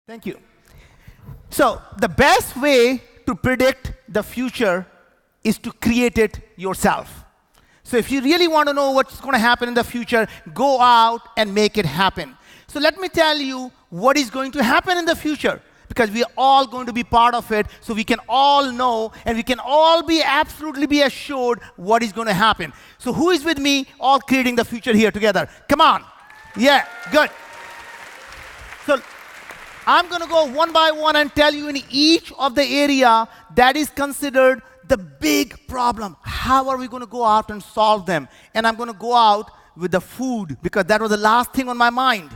Thank you. So the best way to predict the future is to create it yourself. So if you really want to know what's going to happen in the future, go out and make it happen. So let me tell you what is going to happen in the future, because we are all going to be part of it, so we can all know and we can all be absolutely be assured what is going to happen. So who is with me all creating the future here together? Come on. Yeah, good. So I'm going to go one by one and tell you in each of the area that is considered the big problem. How are we going to go out and solve them? And I'm going to go out with the food, because that was the last thing on my mind.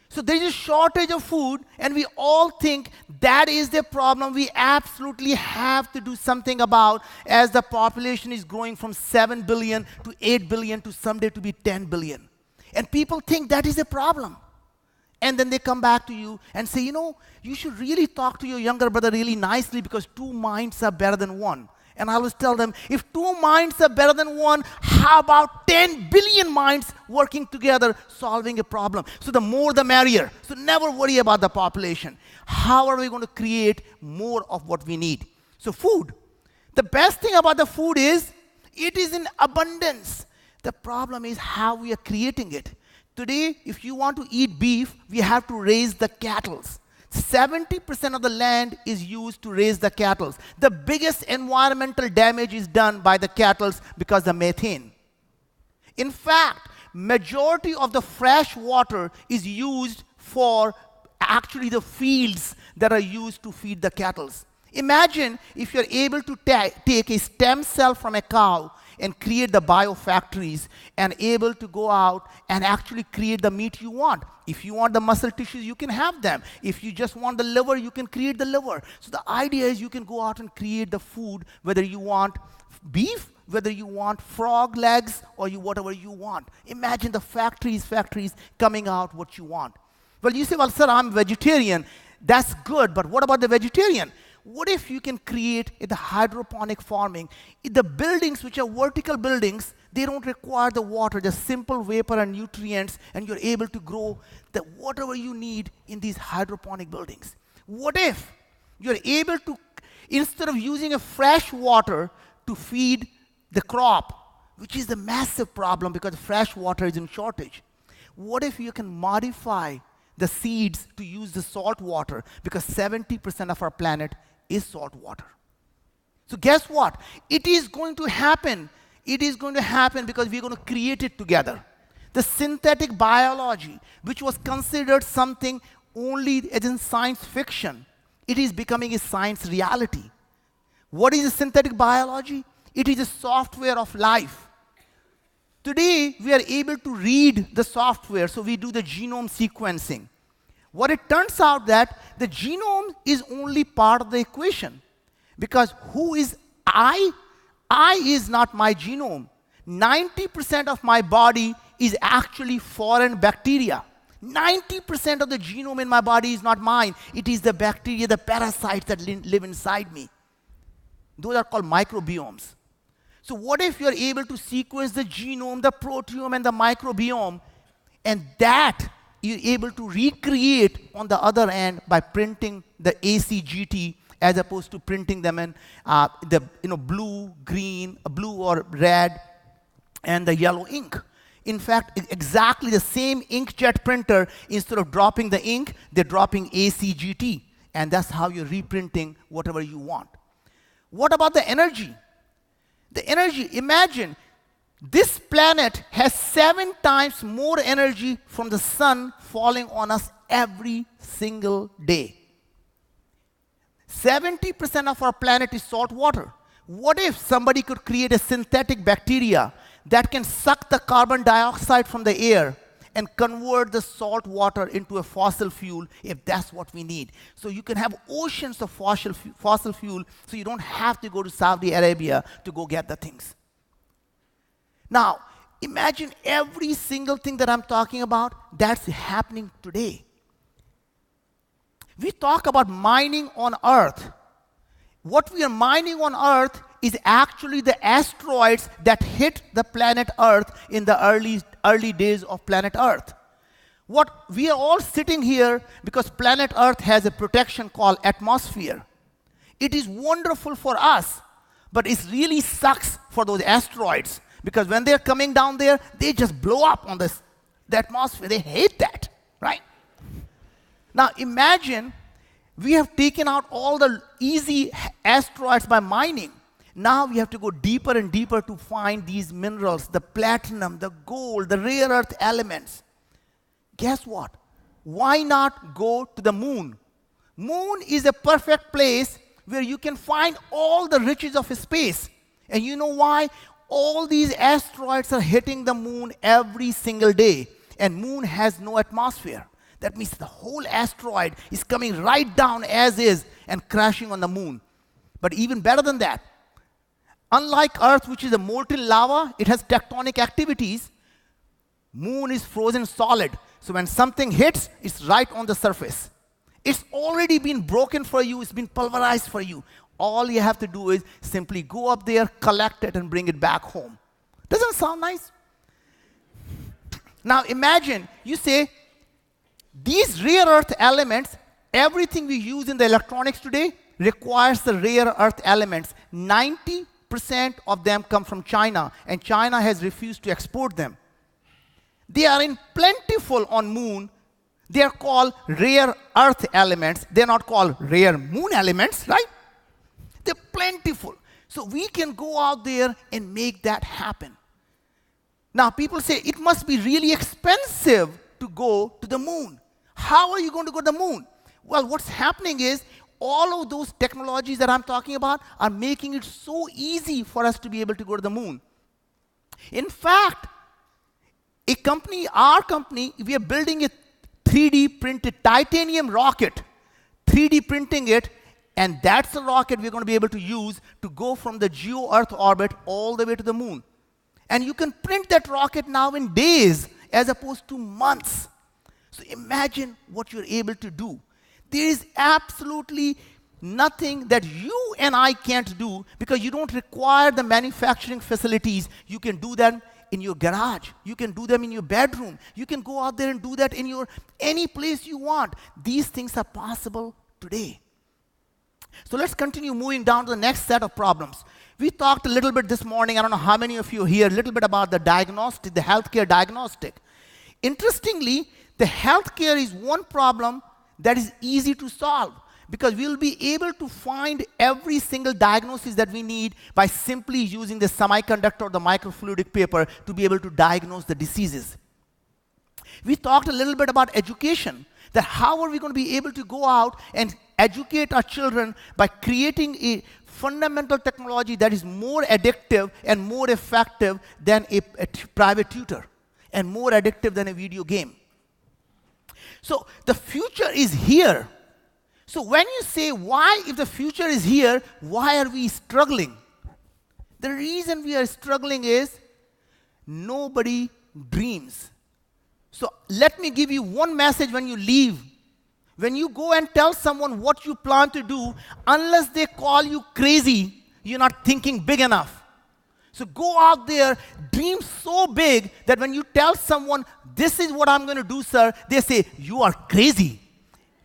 So there is a shortage of food, and we all think that is the problem we absolutely have to do something about, as the population is growing from 7 billion to 8 billion to someday to be 10 billion. And people think that is a problem. And then they come back to you and say, you should really talk to your younger brother really nicely, because 2 minds are better than 1. And I always tell them, if 2 minds are better than 1, how about 10 billion minds working together solving a problem? So the more the merrier. So never worry about the population. How are we going to create more of what we need? So food. The best thing about the food is it is in abundance. The problem is how we are creating it. Today, if you want to eat beef, we have to raise the cattle. 70% of the land is used to raise the cattle. The biggest environmental damage is done by the cattle because of methane. In fact, majority of the fresh water is used for actually the fields that are used to feed the cattle. Imagine if you're able to take a stem cell from a cow and create the biofactories and able to go out and actually create the meat you want. If you want the muscle tissues, you can have them. If you just want the liver, you can create the liver. So the idea is you can go out and create the food, whether you want beef, whether you want frog legs, or whatever you want. Imagine the factories coming out what you want. Well, you say, well, sir, I'm vegetarian. That's good, but what about the vegetarian? What if you can create the hydroponic farming? The buildings, which are vertical buildings, they don't require the water, just simple vapor and nutrients, and you're able to grow whatever you need in these hydroponic buildings. What if you're able to, instead of using a fresh water to feed the crop, which is a massive problem because fresh water is in shortage, what if you can modify the seeds to use the salt water, because 70% of our planet is salt water. So guess what? It is going to happen. It is going to happen because we're going to create it together. The synthetic biology, which was considered something only as in science fiction, it is becoming a science reality. What is a synthetic biology? It is a software of life. Today, we are able to read the software, so we do the genome sequencing. What it turns out that the genome is only part of the equation, because who is I? I is not my genome. 90% of my body is actually foreign bacteria. 90% of the genome in my body is not mine. It is the bacteria, the parasites that live inside me. Those are called microbiomes. So what if you're able to sequence the genome, the proteome, and the microbiome, and that you're able to recreate on the other end by printing the ACGT, as opposed to printing them in blue, green, blue or red, and the yellow ink. In fact, exactly the same inkjet printer, instead of dropping the ink, they're dropping ACGT, and that's how you're reprinting whatever you want. What about the energy? The energy, imagine, this planet has 7 times more energy from the sun falling on us every single day. 70% of our planet is salt water. What if somebody could create a synthetic bacteria that can suck the carbon dioxide from the air and convert the salt water into a fossil fuel, if that's what we need? So you can have oceans of fossil fuel, so you don't have to go to Saudi Arabia to go get the things. Now, imagine every single thing that I'm talking about, that's happening today. We talk about mining on Earth. What we are mining on Earth is actually the asteroids that hit the planet Earth in the early days of planet Earth. what we are all sitting here because planet Earth has a protection called atmosphere. It is wonderful for us, but it really sucks for those asteroids because when they're coming down there, they just blow up on the atmosphere. They hate that, right? Now imagine we have taken out all the easy asteroids by mining. Now we have to go deeper and deeper to find these minerals, the platinum, the gold, the rare earth elements. Guess what? Why not go to the moon? Moon is a perfect place where you can find all the riches of space. And you know why? All these asteroids are hitting the moon every single day. And moon has no atmosphere. That means the whole asteroid is coming right down as is and crashing on the moon. But even better than that, unlike Earth, which is a molten lava, it has tectonic activities. Moon is frozen solid. So when something hits, it's right on the surface. It's already been broken for you. It's been pulverized for you. All you have to do is simply go up there, collect it, and bring it back home. Doesn't sound nice? Now imagine, you say, these rare earth elements, everything we use in the electronics today requires the rare earth elements. 90% of them come from China, and China has refused to export them. They are in plentiful on moon. They are called rare earth elements. They're not called rare moon elements, right? They're plentiful. So we can go out there and make that happen. Now people say it must be really expensive to go to the moon. How are you going to go to the moon? Well, what's happening is all of those technologies that I'm talking about are making it so easy for us to be able to go to the moon. In fact, our company, we are building a 3D printed titanium rocket, 3D printing it, and that's the rocket we're going to be able to use to go from the geo-Earth orbit all the way to the moon. And you can print that rocket now in days as opposed to months. So imagine what you're able to do. There is absolutely nothing that you and I can't do because you don't require the manufacturing facilities. You can do them in your garage. You can do them in your bedroom. You can go out there and do that in any place you want. These things are possible today. So let's continue moving down to the next set of problems. We talked a little bit this morning, I don't know how many of you here, a little bit about the diagnostic, the healthcare diagnostic. Interestingly, the healthcare is one problem that is easy to solve because we'll be able to find every single diagnosis that we need by simply using the semiconductor or the microfluidic paper to be able to diagnose the diseases. We talked a little bit about education, that how are we going to be able to go out and educate our children by creating a fundamental technology that is more addictive and more effective than a private tutor and more addictive than a video game. So the future is here. So when you say, why, if the future is here, why are we struggling? The reason we are struggling is nobody dreams. So let me give you one message when you leave. When you go and tell someone what you plan to do, unless they call you crazy, you're not thinking big enough. So go out there, dream so big that when you tell someone, this is what I'm going to do, sir, they say, you are crazy.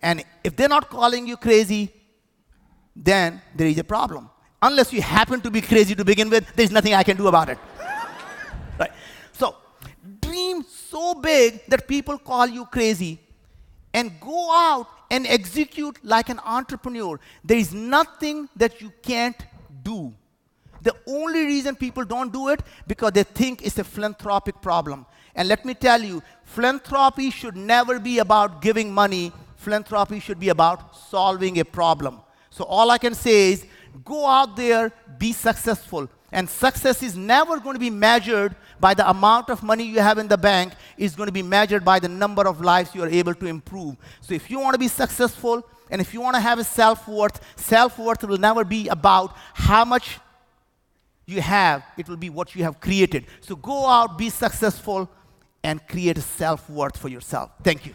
And if they're not calling you crazy, then there is a problem. Unless you happen to be crazy to begin with, there's nothing I can do about it. Right? So dream so big that people call you crazy and go out and execute like an entrepreneur. There is nothing that you can't do. The only reason people don't do it because they think it's a philanthropic problem. And let me tell you, philanthropy should never be about giving money. Philanthropy should be about solving a problem. So all I can say is, go out there, be successful. And success is never going to be measured by the amount of money you have in the bank. It's going to be measured by the number of lives you are able to improve. So if you want to be successful, and if you want to have a self-worth will never be about how much you have. It will be what you have created. So go out, be successful, and create a self-worth for yourself. Thank you.